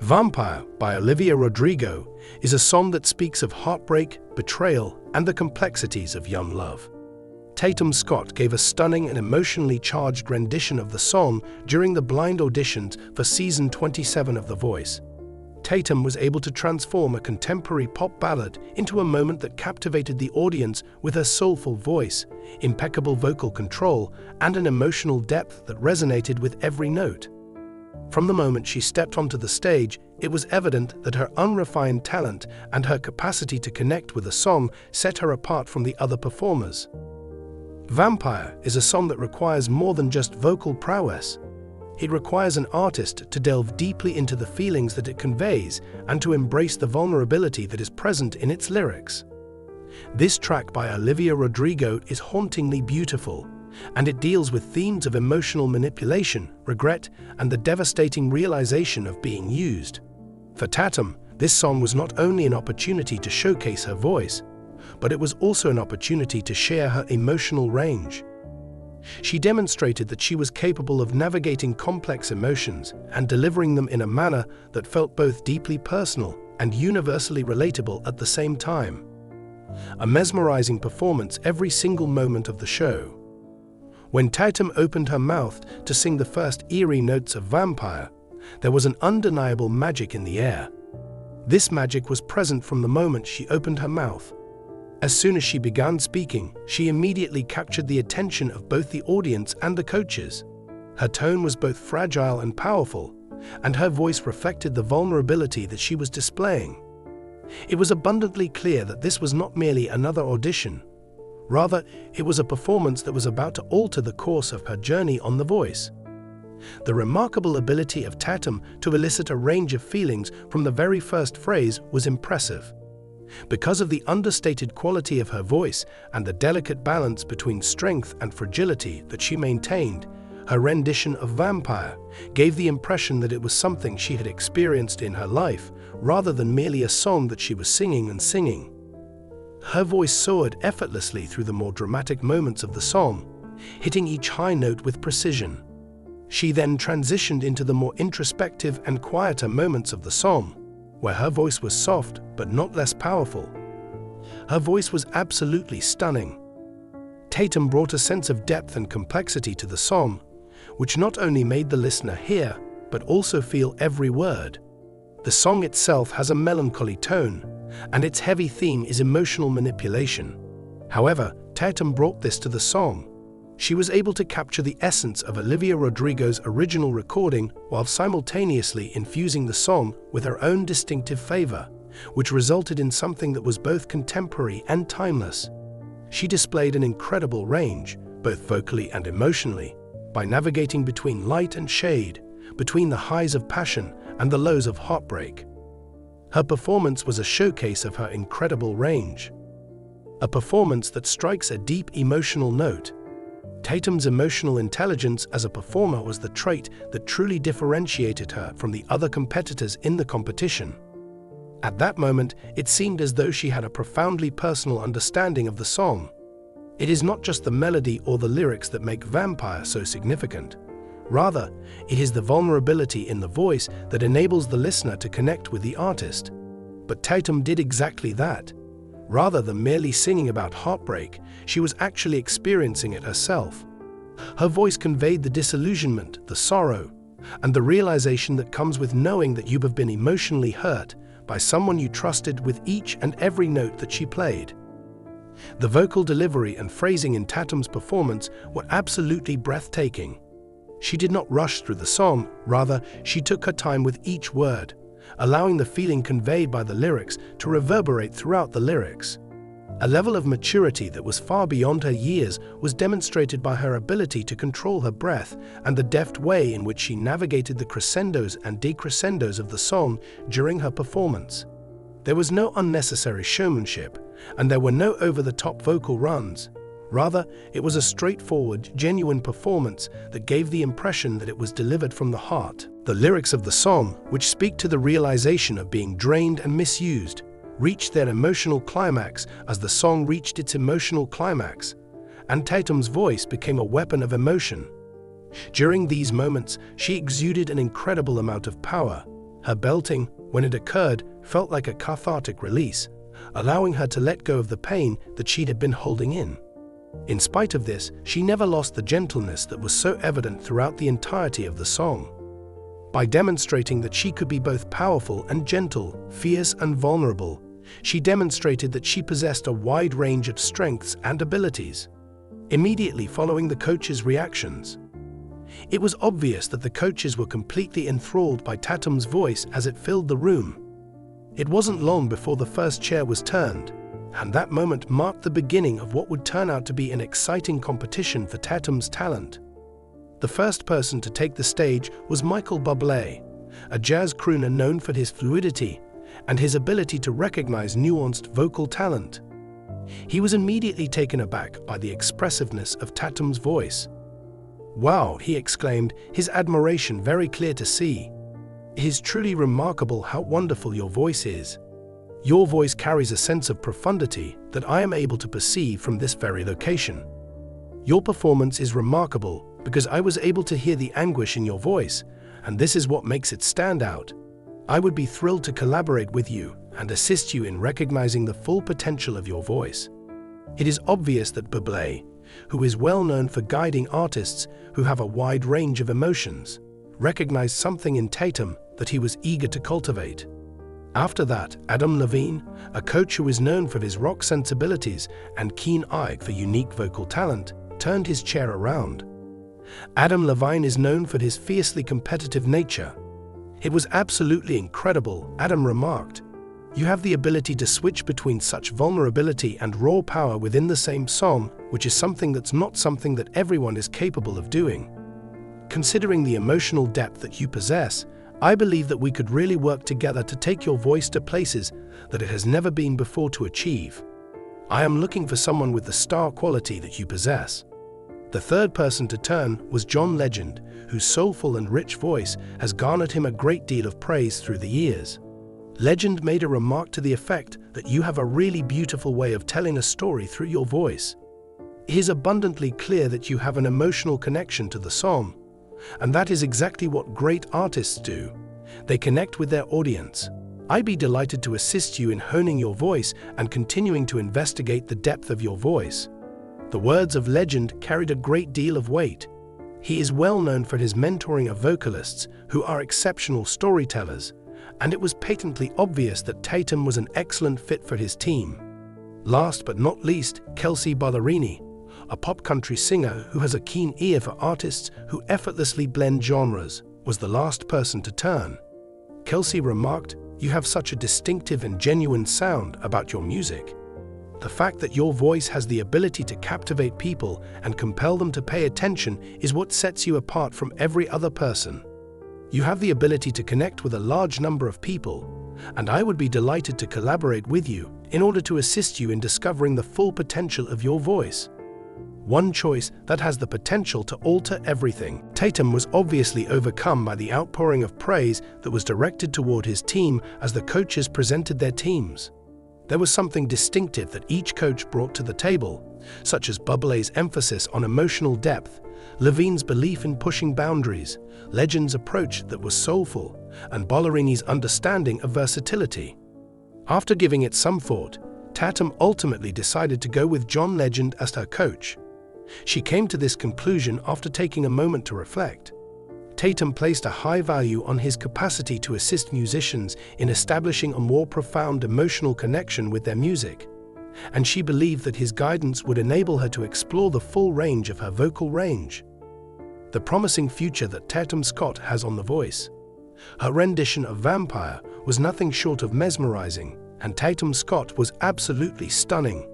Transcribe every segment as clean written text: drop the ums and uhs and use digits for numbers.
Vampire by Olivia Rodrigo is a song that speaks of heartbreak, betrayal, and the complexities of young love. Tatum Scott gave a stunning and emotionally charged rendition of the song during the blind auditions for season 27 of The Voice. Tatum was able to transform a contemporary pop ballad into a moment that captivated the audience with her soulful voice, impeccable vocal control, and an emotional depth that resonated with every note. From the moment she stepped onto the stage, it was evident that her unrefined talent and her capacity to connect with a song set her apart from the other performers. Vampire is a song that requires more than just vocal prowess. It requires an artist to delve deeply into the feelings that it conveys and to embrace the vulnerability that is present in its lyrics. This track by Olivia Rodrigo is hauntingly beautiful, and it deals with themes of emotional manipulation, regret, and the devastating realization of being used. For Tatum, this song was not only an opportunity to showcase her voice, but it was also an opportunity to share her emotional range. She demonstrated that she was capable of navigating complex emotions and delivering them in a manner that felt both deeply personal and universally relatable at the same time. A mesmerizing performance every single moment of the show. When Tatum opened her mouth to sing the first eerie notes of Vampire, there was an undeniable magic in the air. This magic was present from the moment she opened her mouth. As soon as she began speaking, she immediately captured the attention of both the audience and the coaches. Her tone was both fragile and powerful, and her voice reflected the vulnerability that she was displaying. It was abundantly clear that this was not merely another audition. Rather, it was a performance that was about to alter the course of her journey on The Voice. The remarkable ability of Tatum to elicit a range of feelings from the very first phrase was impressive. Because of the understated quality of her voice and the delicate balance between strength and fragility that she maintained, her rendition of Vampire gave the impression that it was something she had experienced in her life, rather than merely a song that she was singing and singing. Her voice soared effortlessly through the more dramatic moments of the song, hitting each high note with precision. She then transitioned into the more introspective and quieter moments of the song, where her voice was soft but not less powerful. Her voice was absolutely stunning. Tatum brought a sense of depth and complexity to the song, which not only made the listener hear, but also feel every word. The song itself has a melancholy tone, and its heavy theme is emotional manipulation. However, Tatum brought this to the song. She was able to capture the essence of Olivia Rodrigo's original recording while simultaneously infusing the song with her own distinctive flavor, which resulted in something that was both contemporary and timeless. She displayed an incredible range, both vocally and emotionally, by navigating between light and shade, between the highs of passion and the lows of heartbreak. Her performance was a showcase of her incredible range. A performance that strikes a deep emotional note. Tatum's emotional intelligence as a performer was the trait that truly differentiated her from the other competitors in the competition. At that moment, it seemed as though she had a profoundly personal understanding of the song. It is not just the melody or the lyrics that make Vampire so significant. Rather, it is the vulnerability in the voice that enables the listener to connect with the artist. But Tatum did exactly that. Rather than merely singing about heartbreak, she was actually experiencing it herself. Her voice conveyed the disillusionment, the sorrow, and the realization that comes with knowing that you have been emotionally hurt by someone you trusted with each and every note that she played. The vocal delivery and phrasing in Tatum's performance were absolutely breathtaking. She did not rush through the song, rather, she took her time with each word, allowing the feeling conveyed by the lyrics to reverberate throughout the lyrics. A level of maturity that was far beyond her years was demonstrated by her ability to control her breath and the deft way in which she navigated the crescendos and decrescendos of the song during her performance. There was no unnecessary showmanship, and there were no over-the-top vocal runs. Rather, it was a straightforward, genuine performance that gave the impression that it was delivered from the heart. The lyrics of the song, which speak to the realization of being drained and misused, reached their emotional climax as the song reached its emotional climax, and Tatum's voice became a weapon of emotion. During these moments, she exuded an incredible amount of power, Her belting, when it occurred, felt like a cathartic release, allowing her to let go of the pain that she had been holding in. In spite of this, she never lost the gentleness that was so evident throughout the entirety of the song. By demonstrating that she could be both powerful and gentle, fierce and vulnerable, she demonstrated that she possessed a wide range of strengths and abilities. Immediately following the coaches' reactions, it was obvious that the coaches were completely enthralled by Tatum's voice as it filled the room. It wasn't long before the first chair was turned, and that moment marked the beginning of what would turn out to be an exciting competition for Tatum's talent. The first person to take the stage was Michael Bublé, a jazz crooner known for his fluidity and his ability to recognize nuanced vocal talent. He was immediately taken aback by the expressiveness of Tatum's voice. "Wow," he exclaimed, his admiration very clear to see. "It is truly remarkable how wonderful your voice is. Your voice carries a sense of profundity that I am able to perceive from this very location. Your performance is remarkable because I was able to hear the anguish in your voice, and this is what makes it stand out. I would be thrilled to collaborate with you and assist you in recognizing the full potential of your voice." It is obvious that Bublé, who is well known for guiding artists who have a wide range of emotions, recognized something in Tatum that he was eager to cultivate. After that, Adam Levine, a coach who is known for his rock sensibilities and keen eye for unique vocal talent, turned his chair around. Adam Levine is known for his fiercely competitive nature. "It was absolutely incredible," Adam remarked. "You have the ability to switch between such vulnerability and raw power within the same song, which is something that's not something that everyone is capable of doing. Considering the emotional depth that you possess, I believe that we could really work together to take your voice to places that it has never been before to achieve. I am looking for someone with the star quality that you possess." The third person to turn was John Legend, whose soulful and rich voice has garnered him a great deal of praise through the years. Legend made a remark to the effect that you have a really beautiful way of telling a story through your voice. It is abundantly clear that you have an emotional connection to the song, and that is exactly what great artists do. They connect with their audience. I'd be delighted to assist you in honing your voice and continuing to investigate the depth of your voice. The words of Legend carried a great deal of weight. He is well known for his mentoring of vocalists who are exceptional storytellers, and it was patently obvious that Tatum was an excellent fit for his team. Last but not least, Kelsey Ballerini, a pop country singer who has a keen ear for artists who effortlessly blend genres, was the last person to turn. Kelsey remarked, "You have such a distinctive and genuine sound about your music. The fact that your voice has the ability to captivate people and compel them to pay attention is what sets you apart from every other person. You have the ability to connect with a large number of people, and I would be delighted to collaborate with you in order to assist you in discovering the full potential of your voice. One choice that has the potential to alter everything." Tatum was obviously overcome by the outpouring of praise that was directed toward his team as the coaches presented their teams. There was something distinctive that each coach brought to the table, such as Bublé's emphasis on emotional depth, Levine's belief in pushing boundaries, Legend's approach that was soulful, and Ballerini's understanding of versatility. After giving it some thought, Tatum ultimately decided to go with John Legend as her coach. She came to this conclusion after taking a moment to reflect. Tatum placed a high value on his capacity to assist musicians in establishing a more profound emotional connection with their music, and she believed that his guidance would enable her to explore the full range of her vocal range. The promising future that Tatum Scott has on the voice. Her rendition of Vampire was nothing short of mesmerizing, and Tatum Scott was absolutely stunning.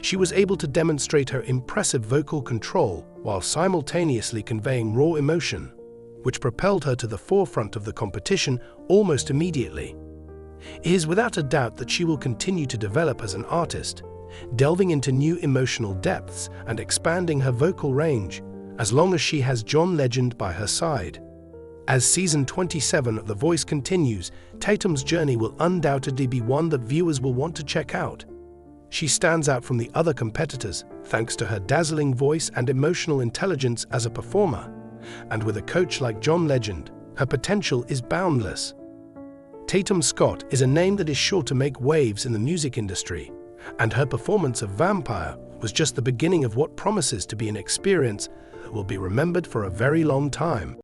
She was able to demonstrate her impressive vocal control while simultaneously conveying raw emotion, which propelled her to the forefront of the competition almost immediately. It is without a doubt that she will continue to develop as an artist, delving into new emotional depths and expanding her vocal range, as long as she has John Legend by her side. As season 27 of The Voice continues, Tatum's journey will undoubtedly be one that viewers will want to check out. She stands out from the other competitors thanks to her dazzling voice and emotional intelligence as a performer, and with a coach like John Legend, her potential is boundless. Tatum Scott is a name that is sure to make waves in the music industry, and her performance of Vampire was just the beginning of what promises to be an experience that will be remembered for a very long time.